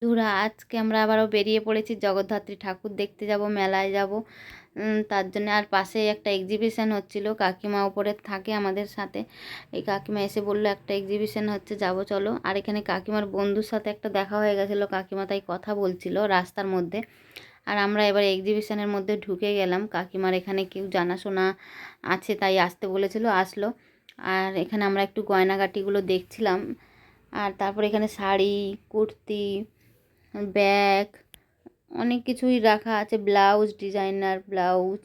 বন্ধুরা, আজকে আমরা আবারও বেরিয়ে পড়েছি জগদ্ধাত্রী ঠাকুর দেখতে যাব, মেলায় যাব। তার জন্য আর পাশেই একটা এক্সিবিশন হচ্ছিল, কাকিমা ওপরে থাকে আমাদের সাথে। এই কাকিমা এসে বললো একটা এক্সিবিশন হচ্ছে, যাব চলো। আর এখানে কাকিমার বন্ধুর সাথে একটা দেখা হয়ে গেছিলো, কাকিমা তাই কথা বলছিল রাস্তার মধ্যে। আর আমরা এবার এক্সিবিশনের মধ্যে ঢুকে গেলাম। কাকিমার এখানে কেউ জানাশোনা আছে তাই আসতে বলেছিল, আসলো। আর এখানে আমরা একটু গয়নাগাটিগুলো দেখছিলাম। আর তারপর এখানে শাড়ি, কুর্তি, ব্যাগ, অনেক কিছুই রাখা আছে, ব্লাউজ, ডিজাইনার ব্লাউজ,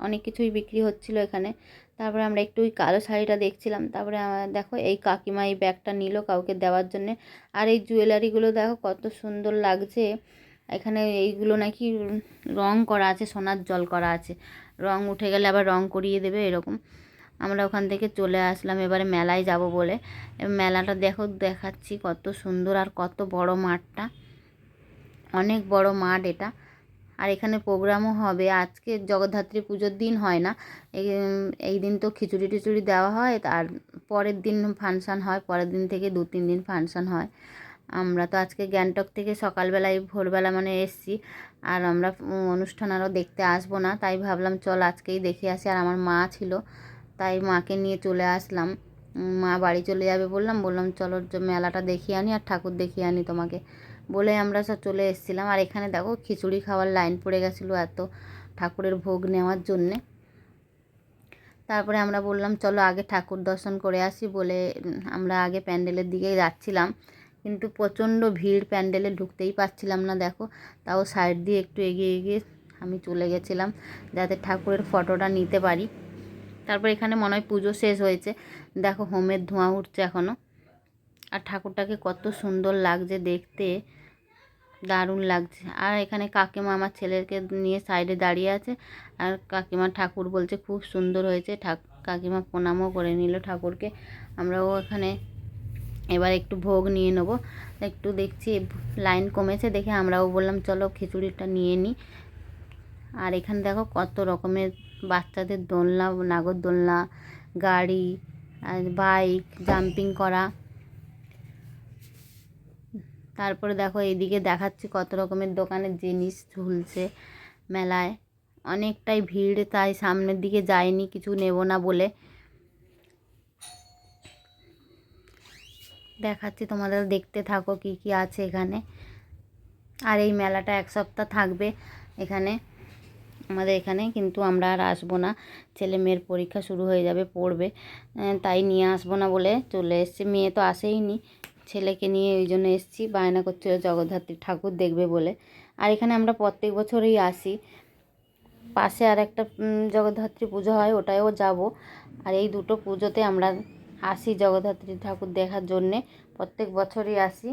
অনেক কিছুই বিক্রি হচ্ছিল এখানে। তারপরে আমরা একটু ওই কালো শাড়িটা দেখছিলাম। তারপরে দেখো এই কাকিমা এই ব্যাগটা নিল কাউকে দেওয়ার জন্যে। আর এই জুয়েলারিগুলো দেখো কত সুন্দর লাগছে। এখানে এইগুলো নাকি রং করা আছে, সোনার জল করা আছে, রং উঠে গেলে আবার রং করিয়ে দেবে এরকম। আমরা ওখান থেকে চলে আসলাম এবারে মেলায় যাব বলে। মেলাটা দেখো, দেখাচ্ছি কত সুন্দর আর কত বড় মাঠটা, অনেক বড় মাঠ এটা। আর এখানে প্রোগ্রামও হবে। আজকে জগদ্ধাত্রী পুজোর দিন হয় না, এই দিন তো খিচুড়ি টিচুড়ি দেওয়া হয়, আর পরের দিন ফাংশান হয়, পরের দিন থেকে 2-3 দিন ফাংশান হয়। আমরা তো আজকে গ্যাংটক থেকে সকালবেলায় ভোরবেলা মানে এসছি, আর আমরা অনুষ্ঠান আরও দেখতে আসবো না, তাই ভাবলাম চল আজকেই দেখে আসি। আর আমার মা ছিল, তাই মাকে নিয়ে চলে আসলাম। মা বাড়ি চলে যাবে বললাম চলো মেলাটা দেখিয়ে আনি আর ঠাকুর দেখিয়ে আনি তোমাকে বলে আমরা সব চলে এসেছিলাম। আর এখানে দেখো খিচুড়ি খাওয়ার লাইন পড়ে গেছিলো এত ঠাকুরের ভোগ নেওয়ার জন্যে। তারপরে আমরা বললাম চলো আগে ঠাকুর দর্শন করে আসি বলে আমরা আগে প্যান্ডেলের দিকেই যাচ্ছিলাম, কিন্তু প্রচণ্ড ভিড়, প্যান্ডেলে ঢুকতেই পারছিলাম না। দেখো তাও সাইড দিয়ে একটু এগিয়ে এগিয়ে আমি চলে গেছিলাম যাতে ঠাকুরের ফটোটা নিতে পারি। তারপর এখানে মনে হয় পুজো শেষ হয়েছে, দেখো হোমের ধোঁয়া উঠছে এখনও। আর ঠাকুরটাকে কত সুন্দর লাগছে দেখতে, দারুণ লাগছে। আর এখানে কাকিমা আমার ছেলেকে নিয়ে সাইডে দাঁড়িয়ে আছে, আর কাকিমা ঠাকুর বলছে খুব সুন্দর হয়েছে। কাকিমা প্রণামও করে নিল ঠাকুরকে। আমরাও এখানে এবার একটু ভোগ নিয়ে নেবো। একটু দেখছি লাইন কমেছে দেখে আমরাও বললাম চলো খিচুড়িটা নিয়ে নিই। আর এখানে দেখো কত রকমের বাচ্চাদের দোলনা, নাগরদোলনা, গাড়ি, আর বাইক, জাম্পিং করা। তারপরে দেখো এইদিকে দেখাচ্ছি কত রকমের দোকানের জিনিস ঝুলছে মেলায়। অনেকটাই ভিড়, তাই সামনের দিকে যাইনি কিছু নেব না বলে। দেখাচ্ছি তোমাদের, দেখতে থাকো কি কি আছে এখানে। আর এই মেলাটা 1 সপ্তাহ থাকবে এখানে, আমাদের এখানে, কিন্তু আমরা আর আসবো না, ছেলে মেয়ের পরীক্ষা শুরু হয়ে যাবে, পড়বে, তাই নিয়ে আসবো না বলে চলে এসেছি। মেয়ে তো আসেইনি, ছেলেকে নিয়ে ওই জন্য এসেছি, বায়না করছিল জগদ্ধাত্রী ঠাকুর দেখবে বলে। আর এখানে আমরা প্রত্যেক বছরই আসি। পাশে আর একটা জগদ্ধাত্রী পুজো হয়, ওটাও যাব। আর এই দুটো পুজোতে আমরা আসি জগদ্ধাত্রী ঠাকুর দেখার জন্যে, প্রত্যেক বছরই আসি।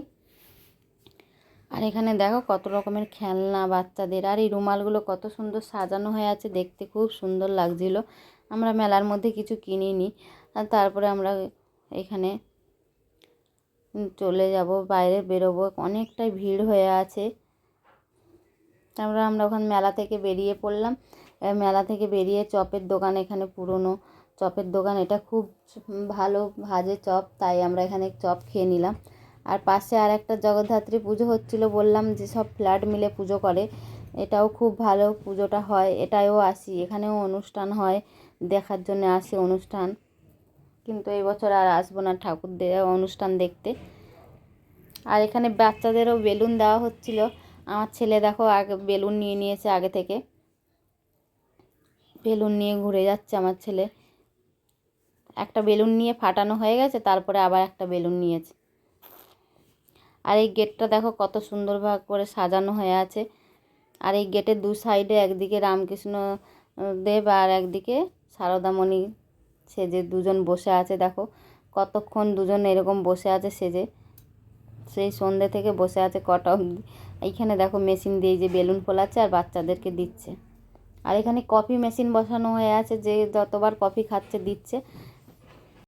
আর এখানে দেখো কত রকমের খেলনা বাচ্চাদের, আর এই রুমালগুলো কত সুন্দর সাজানো হয়ে আছে, দেখতে খুব সুন্দর লাগছিল। আমরা মেলার মধ্যে কিছু কিনিনি। আর তারপরে আমরা এখানে চলে যাব, বাইরে বেরোবো, অনেকটাই ভিড় হয়ে আছে। তারপরে আমরা ওখানে মেলা থেকে বেরিয়ে পড়লাম। মেলা থেকে বেরিয়ে চপের দোকান, এখানে পুরনো চপের দোকান, এটা খুব ভালো ভাজে চপ, তাই আমরা এখানে চপ খেয়ে নিলাম। আর পাশে আর একটা জগদ্ধাত্রী পুজো হচ্ছিল, বললাম যে সব ফ্ল্যাট মিলে পুজো করে, এটাও খুব ভালো পুজোটা হয়, এটাও আসি, এখানেও অনুষ্ঠান হয়, দেখার জন্য আসি অনুষ্ঠান। কিন্তু এই বছর আর আসবো না ঠাকুর অনুষ্ঠান দেখতে। আর এখানে বাচ্চাদেরও বেলুন দেওয়া হচ্ছিল। আমার ছেলে দেখো আগে বেলুন নিয়ে নিয়েছে, আগে থেকে বেলুন নিয়ে ঘুরে যাচ্ছে আমার ছেলে। একটা বেলুন নিয়ে ফাটানো হয়ে গেছে, তারপরে আবার একটা বেলুন নিয়েছে। আর এই গেটটা দেখো কত সুন্দরভাবে করে সাজানো হয়ে আছে। আর এই গেটের 2 সাইডে, একদিকে রামকৃষ্ণ দেব আর একদিকে সারদামণি সেজে দুজন বসে আছে। দেখো কতক্ষণ দুজন এরকম বসে আছে সেজে, সেই সন্ধ্যে থেকে বসে আছে কটা অবধি। এইখানে দেখো মেশিন দিয়ে যে বেলুন ফোলাচ্ছে আর বাচ্চাদেরকে দিচ্ছে। আর এখানে কফি মেশিন বসানো হয়ে আছে, যে যতবার কফি খাচ্ছে দিচ্ছে।